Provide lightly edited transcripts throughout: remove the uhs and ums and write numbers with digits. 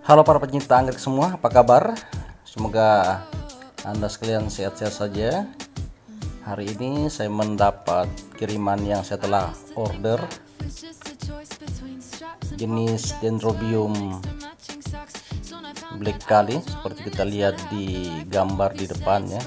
Halo para pencinta anggrek semua, apa kabar? Semoga Anda sekalian sehat-sehat saja. Hari ini saya mendapat kiriman yang saya telah order, jenis Dendrobium Black Kali, seperti kita lihat di gambar di depannya.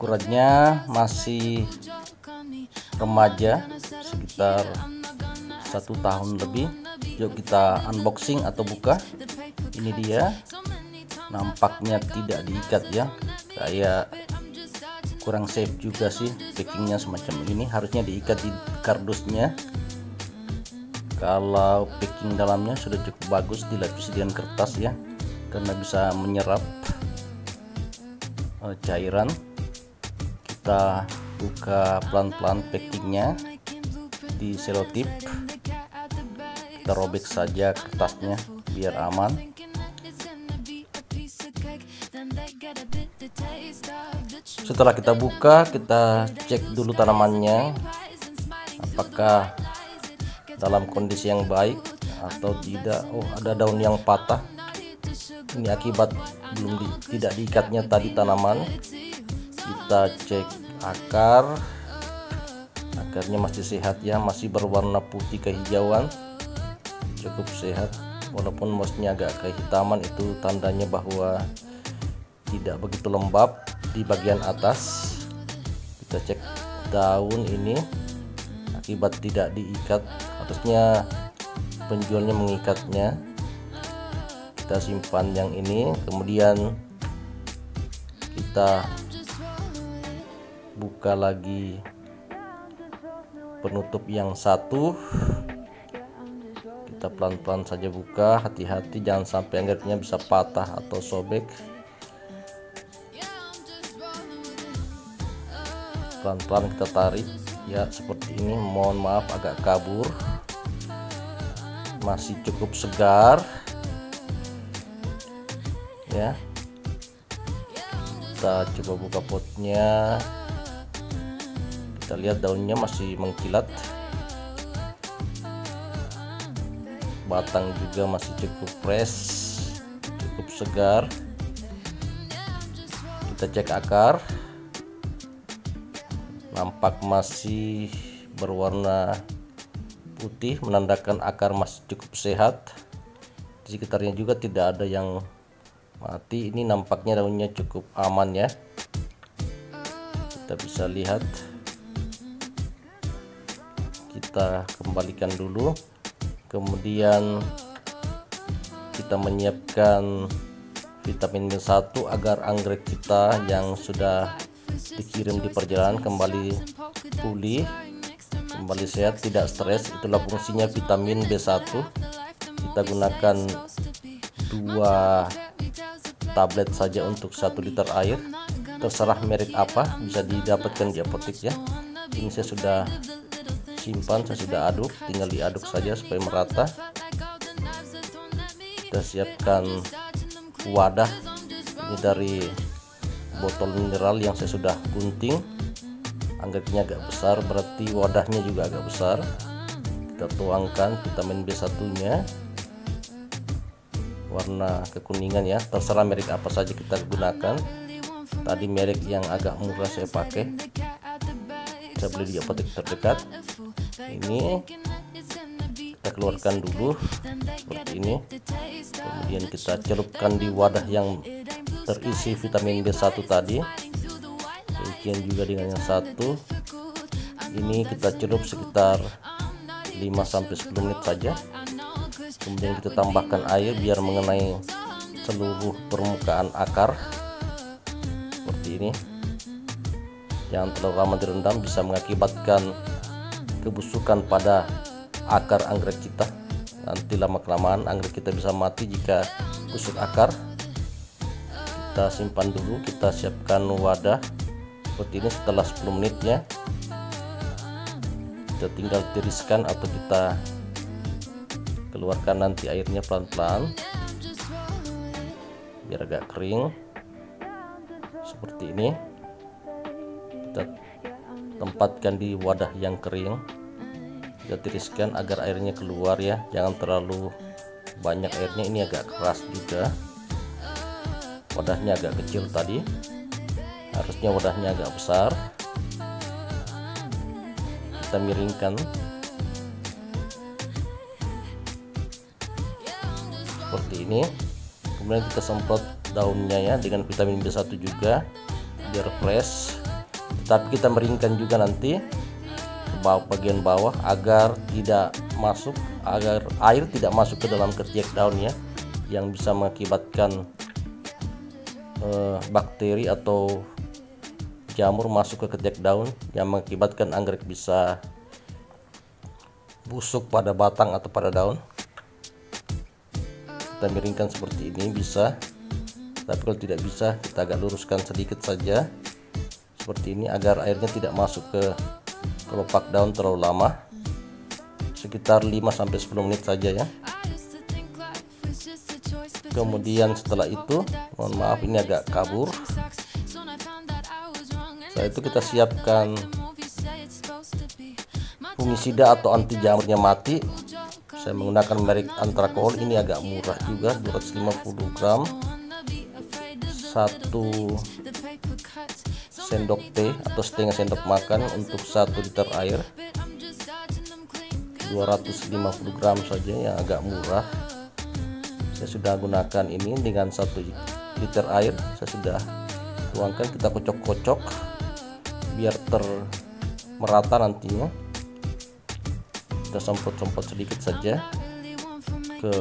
Ukurannya masih remaja, sekitar 1 tahun lebih. Yuk kita unboxing atau buka. Ini dia, nampaknya tidak diikat ya, kayak kurang safe juga sih packingnya semacam ini. Harusnya diikat di kardusnya. Kalau packing dalamnya sudah cukup bagus, dilapisi dengan kertas ya, karena bisa menyerap cairan. Kita buka pelan-pelan packingnya di selotip. Kita robek saja kertasnya biar aman. Setelah kita buka, kita cek dulu tanamannya apakah dalam kondisi yang baik atau tidak. Oh, ada daun yang patah. Ini akibat tidak diikatnya tadi tanaman. Kita cek akarnya masih sehat ya, masih berwarna putih kehijauan, cukup sehat. Walaupun mosnya agak kehitaman, itu tandanya bahwa tidak begitu lembab di bagian atas. Kita cek daun ini, akibat tidak diikat, harusnya penjualnya mengikatnya. Kita simpan yang ini, kemudian kita buka lagi penutup yang satu. Kita pelan-pelan saja buka, hati-hati jangan sampai anggreknya bisa patah atau sobek. Pelan-pelan kita tarik ya, seperti ini. Mohon maaf agak kabur, masih cukup segar ya. Kita coba buka potnya. Kita lihat daunnya masih mengkilat, batang juga masih cukup fresh, cukup segar. Kita cek akar, nampak masih berwarna putih, menandakan akar masih cukup sehat. Di sekitarnya juga tidak ada yang mati. Ini nampaknya daunnya cukup aman ya, kita bisa lihat. Kita kembalikan dulu, kemudian kita menyiapkan vitamin B1 agar anggrek kita yang sudah dikirim di perjalanan kembali pulih, kembali sehat, tidak stres. Itulah fungsinya vitamin B1. Kita gunakan 2 tablet saja untuk 1 liter air, terserah merek apa, bisa didapatkan di apotek ya. Ini saya sudah simpan, saya sudah aduk, tinggal diaduk saja supaya merata. Kita siapkan wadah, ini dari botol mineral yang saya sudah gunting. Anggreknya agak besar, berarti wadahnya juga agak besar. Kita tuangkan vitamin B1 nya, warna kekuningan ya, terserah merek apa saja kita gunakan. Tadi merek yang agak murah saya pakai, saya beli di apotek terdekat. Ini kita keluarkan dulu seperti ini, kemudian kita celupkan di wadah yang terisi vitamin B1 tadi. Demikian juga dengan yang satu ini, kita celup sekitar 5-10 menit saja. Kemudian kita tambahkan air biar mengenai seluruh permukaan akar seperti ini. Jangan terlalu lama direndam, bisa mengakibatkan kebusukan pada akar anggrek kita. Nanti lama-kelamaan anggrek kita bisa mati jika busuk akar. Kita simpan dulu, kita siapkan wadah seperti ini. Setelah 10 menit ya, kita tinggal tiriskan atau kita keluarkan nanti airnya pelan-pelan biar agak kering seperti ini. Kita tempatkan di wadah yang kering, kita tiriskan agar airnya keluar ya, jangan terlalu banyak airnya. Ini agak keras juga, wadahnya agak kecil tadi, harusnya wadahnya agak besar. Kita miringkan seperti ini, kemudian kita semprot daunnya ya dengan vitamin B1 juga biar fresh. Tapi kita meringkan juga nanti ke bagian bawah agar air tidak masuk ke dalam ketiak daunnya, yang bisa mengakibatkan bakteri atau jamur masuk ke ketiak daun, yang mengakibatkan anggrek bisa busuk pada batang atau pada daun. Kita miringkan seperti ini bisa, tapi kalau tidak bisa kita agak luruskan sedikit saja seperti ini agar airnya tidak masuk ke kelopak daun terlalu lama, sekitar 5-10 menit saja ya. Kemudian setelah itu, mohon maaf ini agak kabur. Setelah itu kita siapkan fungisida atau anti jamurnya mati. Saya menggunakan merek Anthracohol, ini agak murah juga, 250 gram, 1 sendok teh atau setengah sendok makan untuk 1 liter air, 250 gram saja yang agak murah. Saya sudah gunakan ini dengan 1 liter air, saya sudah tuangkan. Kita kocok-kocok biar merata nantinya. Kita semprot-semprot sedikit saja ke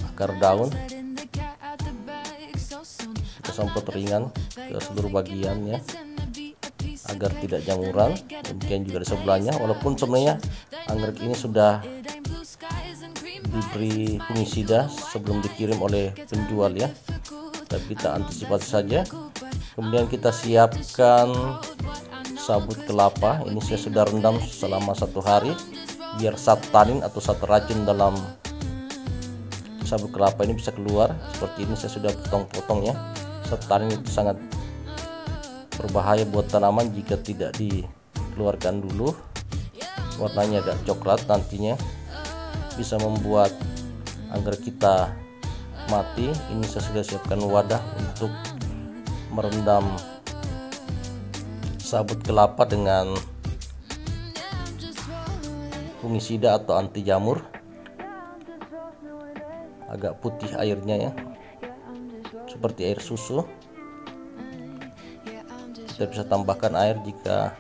akar daun, kita semprot ringan ke seluruh bagiannya agar tidak jamuran. Demikian juga di sebelahnya, walaupun sebenarnya anggrek ini sudah diberi fungisida sebelum dikirim oleh penjual ya, tapi kita antisipasi saja. Kemudian kita siapkan sabut kelapa, ini saya sudah rendam selama 1 hari biar zat tanin atau zat racun dalam sabut kelapa ini bisa keluar. Seperti ini saya sudah potong-potong ya. Zat tanin itu sangat berbahaya buat tanaman jika tidak dikeluarkan dulu. Warnanya agak coklat, nantinya bisa membuat anggrek kita mati. Ini saya sudah siapkan wadah untuk merendam sabut kelapa dengan fungisida atau anti jamur. Agak putih airnya ya, seperti air susu. Kita bisa tambahkan air jika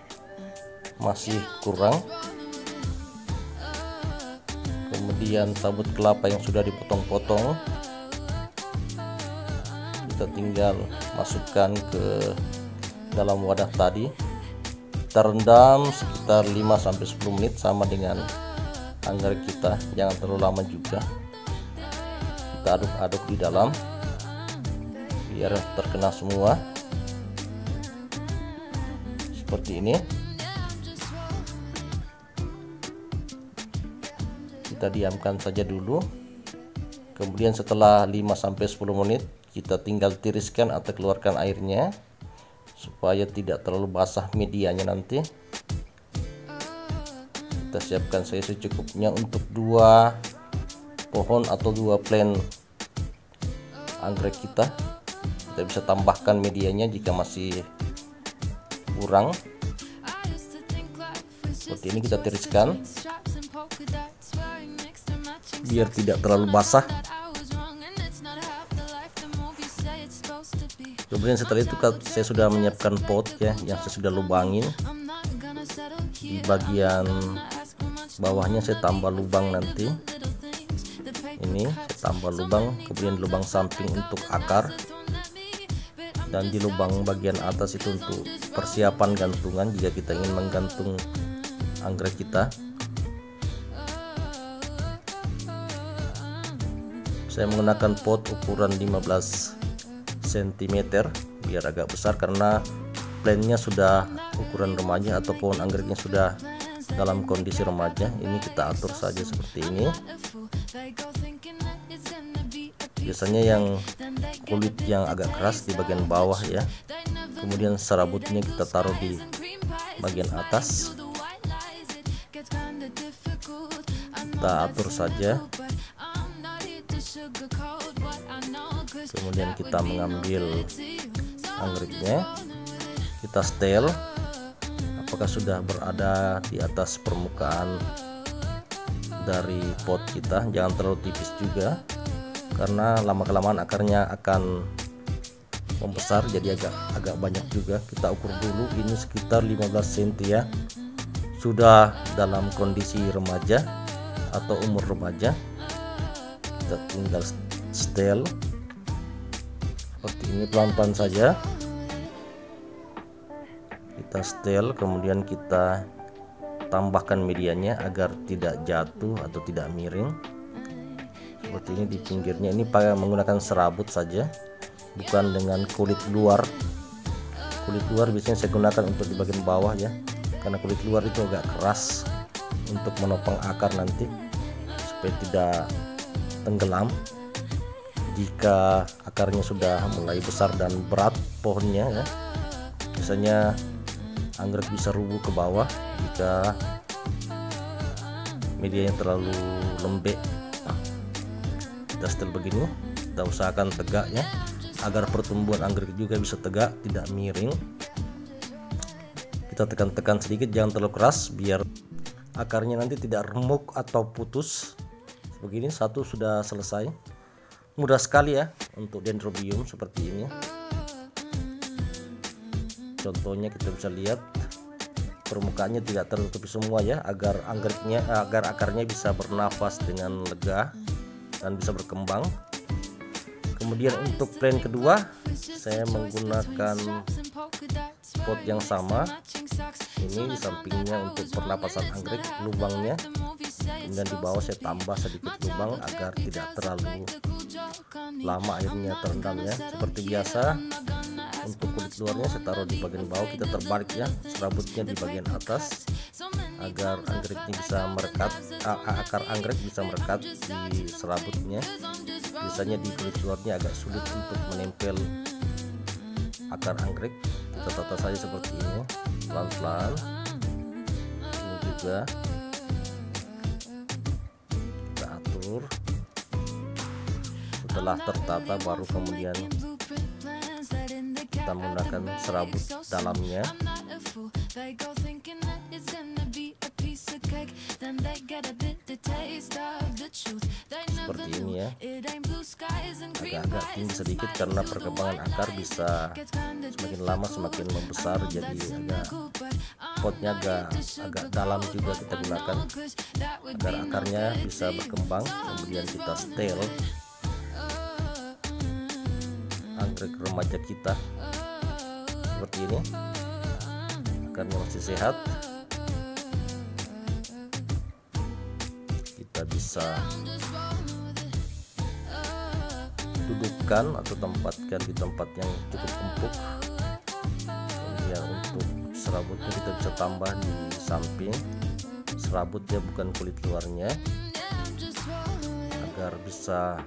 masih kurang. Kemudian sabut kelapa yang sudah dipotong-potong kita tinggal masukkan ke dalam wadah tadi. Kita rendam sekitar 5-10 menit sama dengan anggrek kita, jangan terlalu lama juga. Kita aduk-aduk di dalam biar terkena semua seperti ini. Kita diamkan saja dulu. Kemudian setelah 5-10 menit kita tinggal tiriskan atau keluarkan airnya supaya tidak terlalu basah medianya nanti. Kita siapkan saya secukupnya untuk 2 pohon atau 2 plant anggrek kita. Kita bisa tambahkan medianya jika masih kurang. Seperti ini kita tiriskan biar tidak terlalu basah. Kemudian setelah itu saya sudah menyiapkan pot ya, yang saya sudah lubangin. Di bagian bawahnya saya tambah lubang nanti. Ini saya tambah lubang, kemudian lubang samping untuk akar, dan di lubang bagian atas itu untuk persiapan gantungan jika kita ingin menggantung anggrek kita. Saya menggunakan pot ukuran 15 cm biar agak besar, karena plantnya sudah ukuran remaja atau pohon anggreknya sudah dalam kondisi remaja. Ini kita atur saja seperti ini. Biasanya yang kulit yang agak keras di bagian bawah ya, kemudian serabutnya kita taruh di bagian atas. Kita atur saja Kemudian kita mengambil anggreknya, kita setel apakah sudah berada di atas permukaan dari pot kita. Jangan terlalu tipis juga, karena lama-kelamaan akarnya akan membesar, jadi agak banyak juga. Kita ukur dulu, ini sekitar 15 cm ya, sudah dalam kondisi remaja atau umur remaja. Kita tinggal setel seperti ini, pelan-pelan saja kita setel. Kemudian kita tambahkan medianya agar tidak jatuh atau tidak miring. Seperti ini di pinggirnya, ini pakai menggunakan serabut saja, bukan dengan kulit luar. Kulit luar biasanya saya gunakan untuk di bagian bawah ya, karena kulit luar itu agak keras untuk menopang akar nanti supaya tidak tenggelam jika akarnya sudah mulai besar dan berat pohonnya ya. Biasanya anggrek bisa rubuh ke bawah jika medianya terlalu lembek. Kita setel begini, kita usahakan tegak ya, agar pertumbuhan anggrek juga bisa tegak, tidak miring. Kita tekan-tekan sedikit, jangan terlalu keras biar akarnya nanti tidak remuk atau putus. Begini, satu sudah selesai. Mudah sekali ya untuk dendrobium seperti ini. Contohnya kita bisa lihat permukaannya tidak tertutupi semua ya, agar akarnya bisa bernafas dengan lega dan bisa berkembang. Kemudian untuk plan kedua, saya menggunakan pot yang sama. Ini di sampingnya untuk pernapasan anggrek, lubangnya. Kemudian di bawah saya tambah sedikit lubang agar tidak terlalu lama airnya terendam ya. Seperti biasa, untuk kulit luarnya saya taruh di bagian bawah, kita terbalik ya, serabutnya di bagian atas agar anggreknya bisa merekat, akar anggrek bisa merekat di serabutnya. Biasanya di kulit luarnya agak sulit untuk menempel akar anggrek. Kita tata saja seperti ini, pelan-pelan. Ini juga kita atur. Setelah tertata baru kemudian kita menggunakan serabut dalamnya. Seperti ini ya, agak-agak tinggi sedikit karena perkembangan akar bisa semakin lama semakin membesar, jadi potnya agak dalam juga kita gunakan agar akarnya bisa berkembang. Kemudian kita setel anggrek remaja kita seperti ini, akarnya masih sehat. Kita bisa dudukkan atau tempatkan di tempat yang cukup empuk. Kemudian untuk serabutnya kita bisa tambah di samping, serabutnya bukan kulit luarnya, agar bisa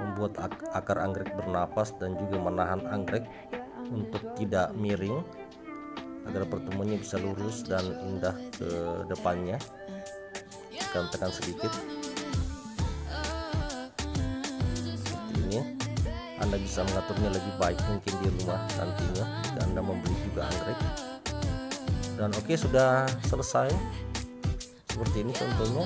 membuat akar anggrek bernapas dan juga menahan anggrek untuk tidak miring, agar pertumbuhannya bisa lurus dan indah ke depannya. Tekan-tekan sedikit seperti ini. Anda bisa mengaturnya lebih baik mungkin di rumah nantinya jika Anda membeli juga anggrek. Dan oke, sudah selesai seperti ini contohnya,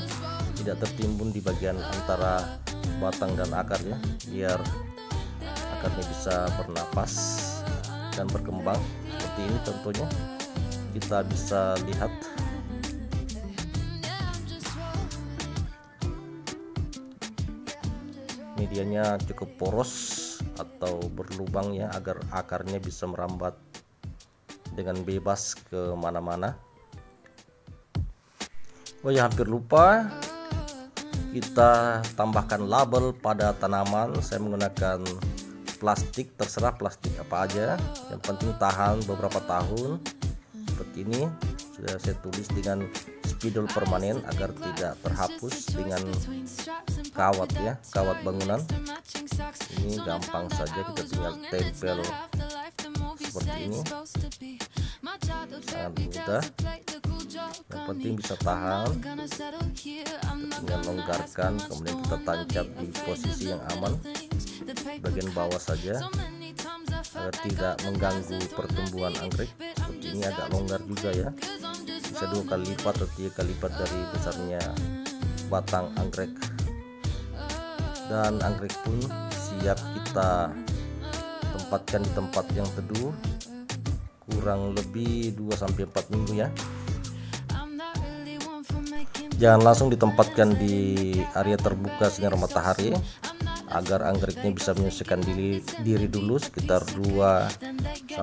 tidak tertimbun di bagian antara batang dan akar ya, biar akarnya bisa bernapas dan berkembang. Seperti ini contohnya, kita bisa lihat medianya cukup poros atau berlubang ya, agar akarnya bisa merambat dengan bebas ke mana-mana. Oh ya, hampir lupa, kita tambahkan label pada tanaman. Saya menggunakan plastik, terserah plastik apa aja, yang penting tahan beberapa tahun. Seperti ini sudah saya tulis dengan spidol permanen agar tidak terhapus dengan kawat ya, kawat bangunan. Ini gampang saja, kita tinggal tempel seperti ini, sangat mudah. Dan Yang penting bisa tahan. Tinggal longgarkan, kemudian kita tancap di posisi yang aman, bagian bawah saja, agar tidak mengganggu pertumbuhan anggrek. Seperti ini agak longgar juga ya, bisa 2 kali lipat atau 3 kali lipat dari besarnya batang anggrek. Dan anggrek pun siap kita tempatkan di tempat yang teduh kurang lebih 2-4 minggu ya. Jangan langsung ditempatkan di area terbuka sinar matahari, agar anggreknya bisa menyelesaikan diri dulu sekitar 2-4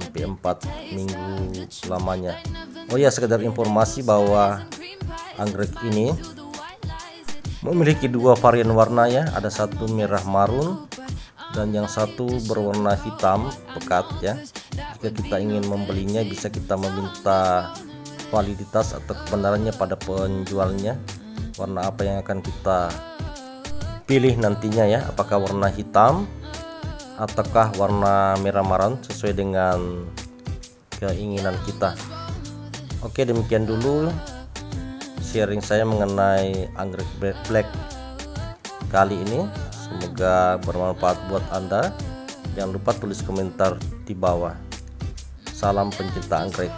minggu lamanya. Oh ya, sekedar informasi bahwa anggrek ini memiliki 2 varian warna ya, ada satu merah marun dan yang satu berwarna hitam pekat ya. Jika kita ingin membelinya, bisa kita meminta validitas atau kebenarannya pada penjualnya, warna apa yang akan kita pilih nantinya ya, apakah warna hitam ataukah warna merah marun sesuai dengan keinginan kita. Oke, demikian dulu sharing saya mengenai anggrek black kali ini. Semoga bermanfaat buat Anda. Jangan lupa tulis komentar di bawah. Salam pencinta anggrek.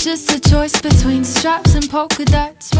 Just a choice between straps and polka dots.